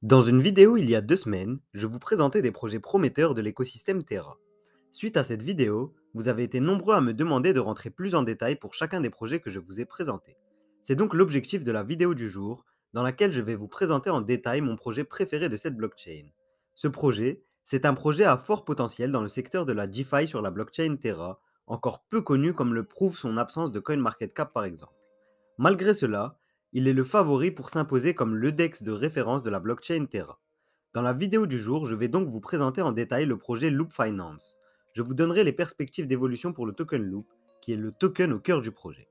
Dans une vidéo il y a 2 semaines, je vous présentais des projets prometteurs de l'écosystème Terra. Suite à cette vidéo, vous avez été nombreux à me demander de rentrer plus en détail pour chacun des projets que je vous ai présentés. C'est donc l'objectif de la vidéo du jour, dans laquelle je vais vous présenter en détail mon projet préféré de cette blockchain. Ce projet, c'est un projet à fort potentiel dans le secteur de la DeFi sur la blockchain Terra, encore peu connu comme le prouve son absence de CoinMarketCap par exemple. Malgré cela, il est le favori pour s'imposer comme l'EDEX de référence de la blockchain Terra. Dans la vidéo du jour, je vais donc vous présenter en détail le projet Loop Finance. Je vous donnerai les perspectives d'évolution pour le token Loop, qui est le token au cœur du projet.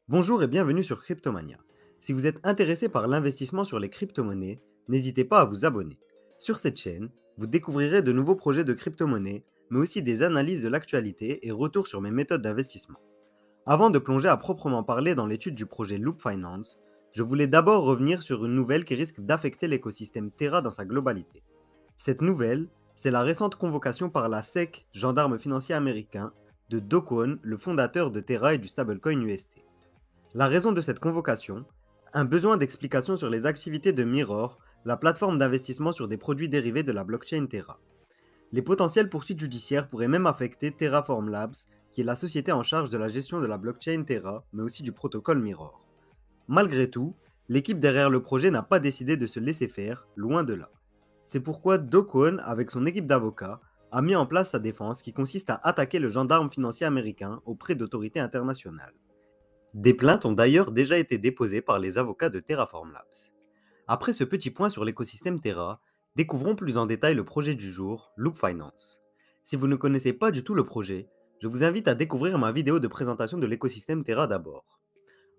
Bonjour et bienvenue sur Cryptomania. Si vous êtes intéressé par l'investissement sur les crypto-monnaies, n'hésitez pas à vous abonner. Sur cette chaîne, vous découvrirez de nouveaux projets de crypto-monnaies, mais aussi des analyses de l'actualité et retours sur mes méthodes d'investissement. Avant de plonger à proprement parler dans l'étude du projet Loop Finance, je voulais d'abord revenir sur une nouvelle qui risque d'affecter l'écosystème Terra dans sa globalité. Cette nouvelle, c'est la récente convocation par la SEC, gendarme financier américain, de Do Kwon, le fondateur de Terra et du stablecoin UST. La raison de cette convocation, un besoin d'explication sur les activités de Mirror, la plateforme d'investissement sur des produits dérivés de la blockchain Terra. Les potentielles poursuites judiciaires pourraient même affecter Terraform Labs, qui est la société en charge de la gestion de la blockchain Terra, mais aussi du protocole Mirror. Malgré tout, l'équipe derrière le projet n'a pas décidé de se laisser faire, loin de là. C'est pourquoi Do Kwon, avec son équipe d'avocats, a mis en place sa défense qui consiste à attaquer le gendarme financier américain auprès d'autorités internationales. Des plaintes ont d'ailleurs déjà été déposées par les avocats de Terraform Labs. Après ce petit point sur l'écosystème Terra, découvrons plus en détail le projet du jour, Loop Finance. Si vous ne connaissez pas du tout le projet, je vous invite à découvrir ma vidéo de présentation de l'écosystème Terra d'abord.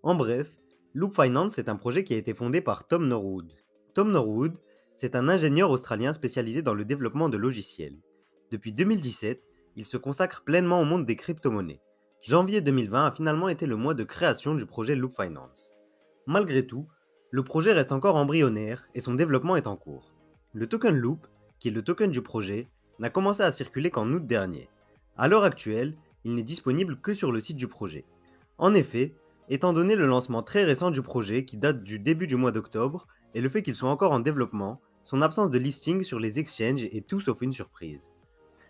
En bref, Loop Finance est un projet qui a été fondé par Tom Norwood. Tom Norwood, c'est un ingénieur australien spécialisé dans le développement de logiciels. Depuis 2017, il se consacre pleinement au monde des crypto-monnaies. Janvier 2020 a finalement été le mois de création du projet Loop Finance. Malgré tout, le projet reste encore embryonnaire et son développement est en cours. Le token Loop, qui est le token du projet, n'a commencé à circuler qu'en août dernier. À l'heure actuelle, il n'est disponible que sur le site du projet. En effet, étant donné le lancement très récent du projet qui date du début du mois d'octobre et le fait qu'il soit encore en développement, son absence de listing sur les exchanges est tout sauf une surprise.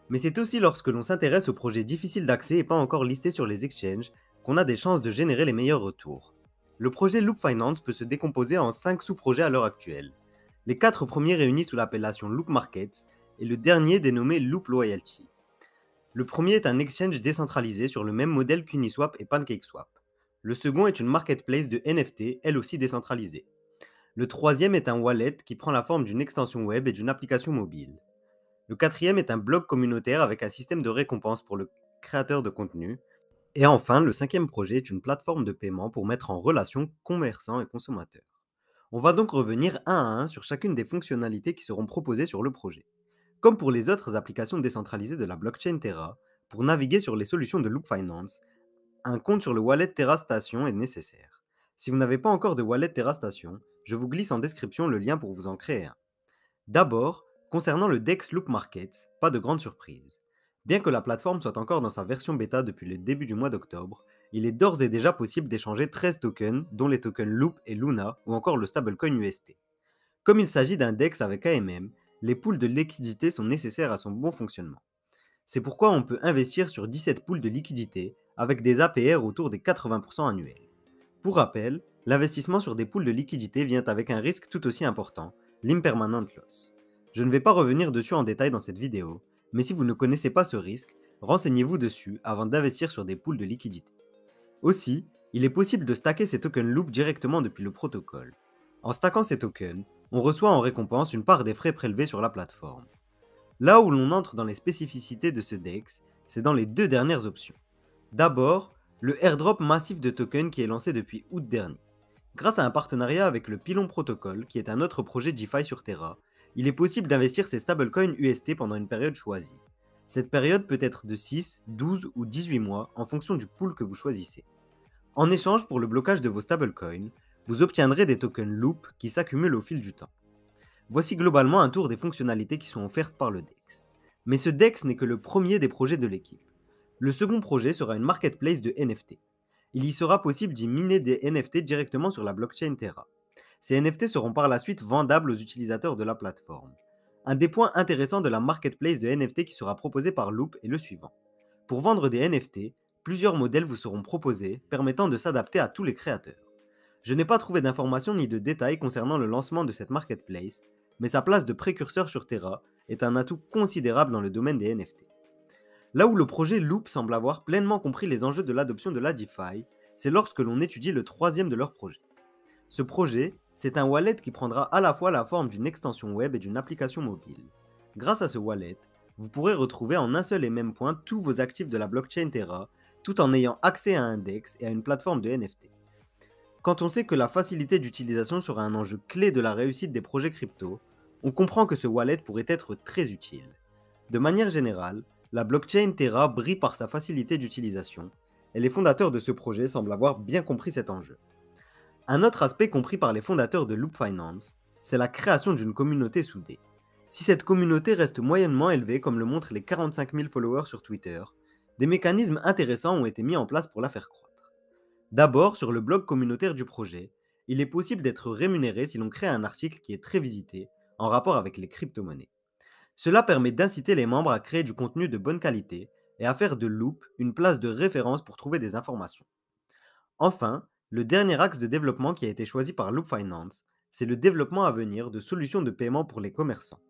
Mais c'est aussi lorsque l'on s'intéresse aux projets difficiles d'accès et pas encore listés sur les exchanges qu'on a des chances de générer les meilleurs retours. Le projet Loop Finance peut se décomposer en 5 sous-projets à l'heure actuelle. Les 4 premiers réunis sous l'appellation Loop Markets et le dernier dénommé Loop Loyalty. Le premier est un exchange décentralisé sur le même modèle qu'Uniswap et PancakeSwap. Le second est une marketplace de NFT, elle aussi décentralisée. Le troisième est un wallet qui prend la forme d'une extension web et d'une application mobile. Le quatrième est un blog communautaire avec un système de récompense pour le créateur de contenu. Et enfin, le cinquième projet est une plateforme de paiement pour mettre en relation commerçants et consommateurs. On va donc revenir un à un sur chacune des fonctionnalités qui seront proposées sur le projet. Comme pour les autres applications décentralisées de la blockchain Terra, pour naviguer sur les solutions de Loop Finance, un compte sur le wallet Terra Station est nécessaire. Si vous n'avez pas encore de wallet Terra Station, je vous glisse en description le lien pour vous en créer un. D'abord, concernant le DEX Loop Markets, pas de grande surprise. Bien que la plateforme soit encore dans sa version bêta depuis le début du mois d'octobre, il est d'ores et déjà possible d'échanger 13 tokens, dont les tokens Loop et Luna, ou encore le stablecoin UST. Comme il s'agit d'un DEX avec AMM, les pools de liquidité sont nécessaires à son bon fonctionnement. C'est pourquoi on peut investir sur 17 pools de liquidité avec des APR autour des 80% annuels. Pour rappel, l'investissement sur des pools de liquidité vient avec un risque tout aussi important, l'impermanent loss. Je ne vais pas revenir dessus en détail dans cette vidéo, mais si vous ne connaissez pas ce risque, renseignez-vous dessus avant d'investir sur des pools de liquidité. Aussi, il est possible de stacker ces tokens Loop directement depuis le protocole. En stackant ces tokens, on reçoit en récompense une part des frais prélevés sur la plateforme. Là où l'on entre dans les spécificités de ce DEX, c'est dans les deux dernières options. D'abord, le airdrop massif de tokens qui est lancé depuis août dernier. Grâce à un partenariat avec le Pylon Protocol, qui est un autre projet DeFi sur Terra, il est possible d'investir ces stablecoins UST pendant une période choisie. Cette période peut être de 6, 12 ou 18 mois en fonction du pool que vous choisissez. En échange pour le blocage de vos stablecoins, vous obtiendrez des tokens Loop qui s'accumulent au fil du temps. Voici globalement un tour des fonctionnalités qui sont offertes par le DEX. Mais ce DEX n'est que le premier des projets de l'équipe. Le second projet sera une marketplace de NFT. Il y sera possible d'y miner des NFT directement sur la blockchain Terra. Ces NFT seront par la suite vendables aux utilisateurs de la plateforme. Un des points intéressants de la marketplace de NFT qui sera proposée par Loop est le suivant. Pour vendre des NFT, plusieurs modèles vous seront proposés permettant de s'adapter à tous les créateurs. Je n'ai pas trouvé d'informations ni de détails concernant le lancement de cette marketplace, mais sa place de précurseur sur Terra est un atout considérable dans le domaine des NFT. Là où le projet Loop semble avoir pleinement compris les enjeux de l'adoption de la DeFi, c'est lorsque l'on étudie le troisième de leur projet. Ce projet, c'est un wallet qui prendra à la fois la forme d'une extension web et d'une application mobile. Grâce à ce wallet, vous pourrez retrouver en un seul et même point tous vos actifs de la blockchain Terra, tout en ayant accès à un DEX et à une plateforme de NFT. Quand on sait que la facilité d'utilisation sera un enjeu clé de la réussite des projets crypto, on comprend que ce wallet pourrait être très utile. De manière générale, la blockchain Terra brille par sa facilité d'utilisation, et les fondateurs de ce projet semblent avoir bien compris cet enjeu. Un autre aspect compris par les fondateurs de Loop Finance, c'est la création d'une communauté soudée. Si cette communauté reste moyennement élevée comme le montrent les 45 000 followers sur Twitter, des mécanismes intéressants ont été mis en place pour la faire croître. D'abord, sur le blog communautaire du projet, il est possible d'être rémunéré si l'on crée un article qui est très visité en rapport avec les crypto-monnaies. Cela permet d'inciter les membres à créer du contenu de bonne qualité et à faire de Loop une place de référence pour trouver des informations. Enfin, le dernier axe de développement qui a été choisi par Loop Finance, c'est le développement à venir de solutions de paiement pour les commerçants.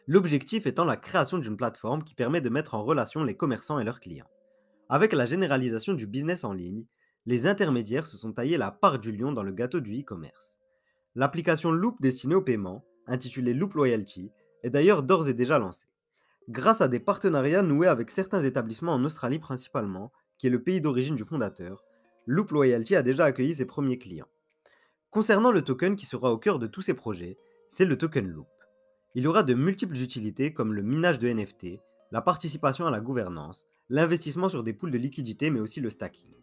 L'objectif étant la création d'une plateforme qui permet de mettre en relation les commerçants et leurs clients. Avec la généralisation du business en ligne, les intermédiaires se sont taillés la part du lion dans le gâteau du e-commerce. L'application Loop destinée au paiement, intitulée Loop Loyalty, est d'ailleurs d'ores et déjà lancée. Grâce à des partenariats noués avec certains établissements en Australie principalement, qui est le pays d'origine du fondateur, Loop Loyalty a déjà accueilli ses premiers clients. Concernant le token qui sera au cœur de tous ces projets, c'est le token Loop. Il y aura de multiples utilités comme le minage de NFT, la participation à la gouvernance, l'investissement sur des pools de liquidités mais aussi le stacking.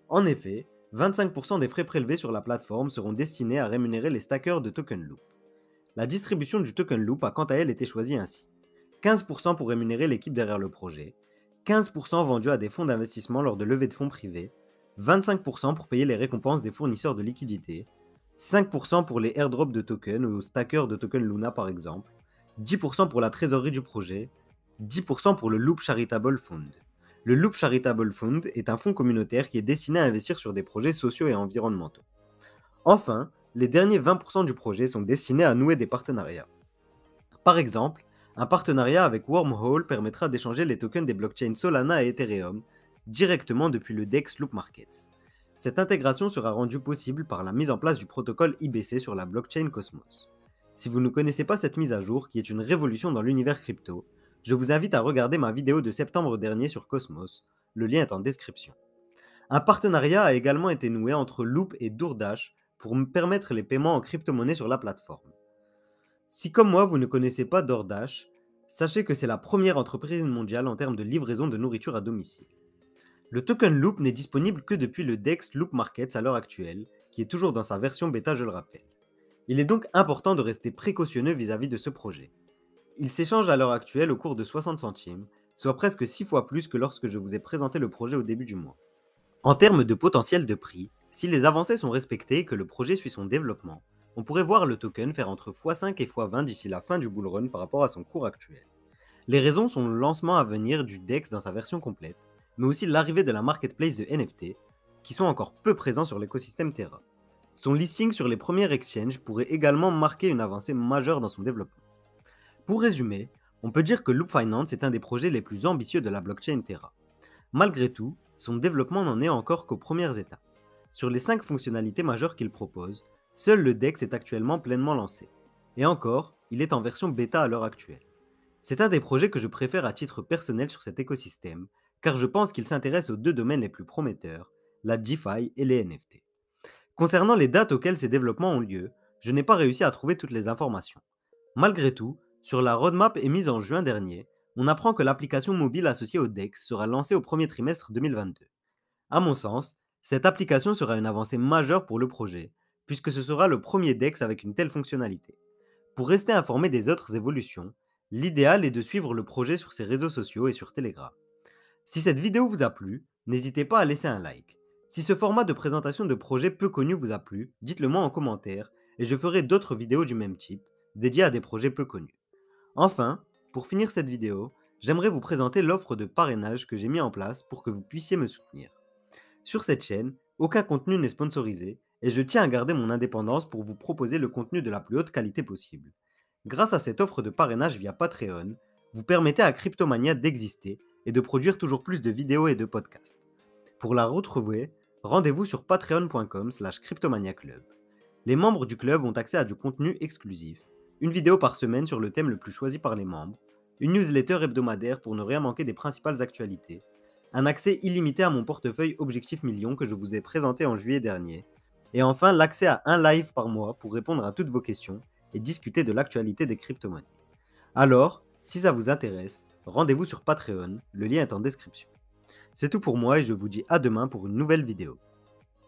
En effet, 25% des frais prélevés sur la plateforme seront destinés à rémunérer les stackers de token Loop. La distribution du token Loop a quant à elle été choisie ainsi. 15% pour rémunérer l'équipe derrière le projet, 15% vendus à des fonds d'investissement lors de levées de fonds privés, 25% pour payer les récompenses des fournisseurs de liquidités, 5% pour les airdrops de tokens ou stackers de tokens Luna par exemple, 10% pour la trésorerie du projet, 10% pour le Loop Charitable Fund. Le Loop Charitable Fund est un fonds communautaire qui est destiné à investir sur des projets sociaux et environnementaux. Enfin, les derniers 20% du projet sont destinés à nouer des partenariats. Par exemple, un partenariat avec Wormhole permettra d'échanger les tokens des blockchains Solana et Ethereum directement depuis le DEX Loop Markets. Cette intégration sera rendue possible par la mise en place du protocole IBC sur la blockchain Cosmos. Si vous ne connaissez pas cette mise à jour, qui est une révolution dans l'univers crypto, je vous invite à regarder ma vidéo de septembre dernier sur Cosmos, le lien est en description. Un partenariat a également été noué entre Loop et DoorDash pour permettre les paiements en crypto-monnaie sur la plateforme. Si comme moi vous ne connaissez pas DoorDash, sachez que c'est la première entreprise mondiale en termes de livraison de nourriture à domicile. Le token Loop n'est disponible que depuis le DEX Loop Markets à l'heure actuelle, qui est toujours dans sa version bêta je le rappelle. Il est donc important de rester précautionneux vis-à-vis de ce projet. Il s'échange à l'heure actuelle au cours de 60 centimes, soit presque 6 fois plus que lorsque je vous ai présenté le projet au début du mois. En termes de potentiel de prix, si les avancées sont respectées et que le projet suit son développement, on pourrait voir le token faire entre x5 et x20 d'ici la fin du bull run par rapport à son cours actuel. Les raisons sont le lancement à venir du DEX dans sa version complète, mais aussi l'arrivée de la marketplace de NFT, qui sont encore peu présents sur l'écosystème Terra. Son listing sur les premiers exchanges pourrait également marquer une avancée majeure dans son développement. Pour résumer, on peut dire que Loop Finance est un des projets les plus ambitieux de la blockchain Terra. Malgré tout, son développement n'en est encore qu'aux premières étapes. Sur les 5 fonctionnalités majeures qu'il propose, seul le DEX est actuellement pleinement lancé. Et encore, il est en version bêta à l'heure actuelle. C'est un des projets que je préfère à titre personnel sur cet écosystème, car je pense qu'il s'intéresse aux deux domaines les plus prometteurs, la DeFi et les NFT. Concernant les dates auxquelles ces développements ont lieu, je n'ai pas réussi à trouver toutes les informations. Malgré tout, sur la roadmap émise en juin dernier, on apprend que l'application mobile associée au DEX sera lancée au premier trimestre 2022. À mon sens, cette application sera une avancée majeure pour le projet, puisque ce sera le premier DEX avec une telle fonctionnalité. Pour rester informé des autres évolutions, l'idéal est de suivre le projet sur ses réseaux sociaux et sur Telegram. Si cette vidéo vous a plu, n'hésitez pas à laisser un like. Si ce format de présentation de projet peu connu vous a plu, dites-le moi en commentaire et je ferai d'autres vidéos du même type, dédiées à des projets peu connus. Enfin, pour finir cette vidéo, j'aimerais vous présenter l'offre de parrainage que j'ai mis en place pour que vous puissiez me soutenir. Sur cette chaîne, aucun contenu n'est sponsorisé et je tiens à garder mon indépendance pour vous proposer le contenu de la plus haute qualité possible. Grâce à cette offre de parrainage via Patreon, vous permettez à Cryptomania d'exister et de produire toujours plus de vidéos et de podcasts. Pour la retrouver, rendez-vous sur patreon.com/cryptomaniaclub. Les membres du club ont accès à du contenu exclusif, une vidéo par semaine sur le thème le plus choisi par les membres, une newsletter hebdomadaire pour ne rien manquer des principales actualités, un accès illimité à mon portefeuille Objectif Million que je vous ai présenté en juillet dernier, et enfin l'accès à un live par mois pour répondre à toutes vos questions et discuter de l'actualité des crypto-monnaies. Alors, si ça vous intéresse, rendez-vous sur Patreon, le lien est en description. C'est tout pour moi et je vous dis à demain pour une nouvelle vidéo.